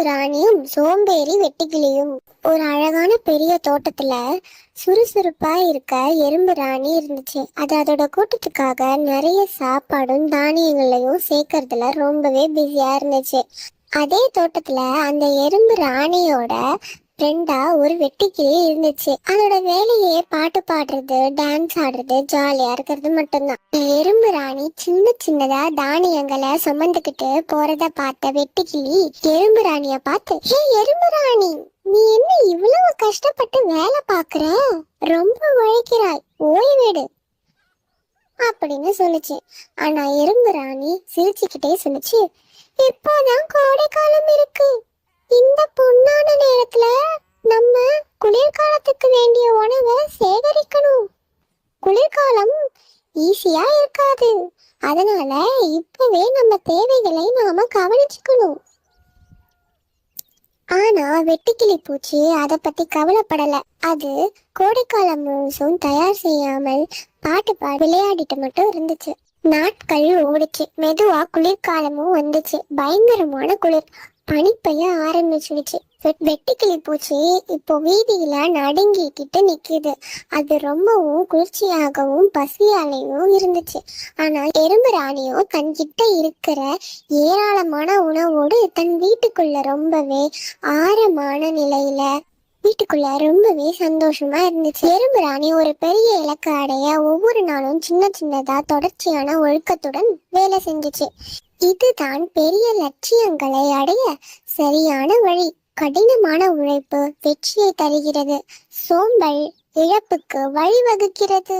ராணியும் சோம்பேறி வெட்டுக்கிளியும். ஒரு அழகான பெரிய தோட்டத்துல சுறுசுறுப்பா இருக்க எறும்பு ராணி இருந்துச்சு. அது அதோட கூட்டத்துக்காக நிறைய சாப்பாடும் தானியங்களையும் சேர்க்கறதுல ரொம்பவே பிஸியா இருந்துச்சு. அதே தோட்டத்துல அந்த எறும்பு ராணியோட ஃப்ரெண்டா ஒரு வெட்டுக்கிளி இருந்துச்சு. அதோட வேலையே பாட்டு பாடுறது, டான்ஸ் ஆடுறது, ஜாலியா இருக்கிறது மட்டும்தான். எறும்பு ராணி சின்ன சின்னதா தானியங்களை சுமந்துக்கிட்டு போறத பார்த்த வெட்டுக்கிளி எறும்பு ராணிய பார்த்து, ஹே எறும்பு ராணி, நீ என்ன இவ்வளவு கஷ்டப்பட்டு வேலை பாக்குற? ரொம்ப உழைக்கிறாய், ஓய்வெடு அப்படின்னு சொல்லுச்சு. ஆனா எறும்பு ராணி சிரிச்சுக்கிட்டே சொல்லுச்சு, இப்போதான் கோடை காலம் இருக்கு. இந்த பொன்னான நேரத்துல நம்ம குளிர்காலத்துக்கு வேண்டிய உணவை சேகரிக்கணும். குளிர்காலம் ஈஸியா இருக்காது. அதனால இப்பவே நம்ம தேவைகளை நாம கவனிச்சுக்கணும். ஆனா வெட்டுக்கிளி பூச்சி அதை பத்தி கவலைப்படல. அது கோடைக்காலம் முழுசும் தயார் செய்யாமல் பாட்டு பாடி விளையாடிட்டு மட்டும் இருந்துச்சு. நாட்கள் ஓடிச்சு. மெதுவா குளிர்காலமும் வந்துச்சு. பயங்கரமான குளிர் பனி பெய்ய ஆரம்பிச்சிடுச்சு. வெட்டுக்கிளி பூச்சி இப்போ வீதியில நடுங்கிக்கிட்டு நிக்குது. அது ரொம்பவும் குளிர்ச்சியாகவும் பசியாலையும் இருந்துச்சு. ஆனா எறும்பு ராணியோ தன்கிட்ட இருக்கிற ஏராளமான உணவோடு தன் வீட்டுக்குள்ள ரொம்பவே ஆழமான நிலையில வீட்டுக்குள்ள ரொம்பவே சந்தோஷமா இருந்துச்சு. எறும்பு ராணி ஒரு பெரிய இலக்கு அடைய ஒவ்வொரு நாளும் சின்ன சின்னதா தொடர்ச்சியான ஒழுக்கத்துடன் வேலை செஞ்சுச்சு. இதுதான் பெரிய லட்சியங்களை அடைய சரியான வழி. கடினமான உழைப்பு வெற்றியை தருகிறது. சோம்பல் இழப்புக்கு வழிவகுக்கிறது.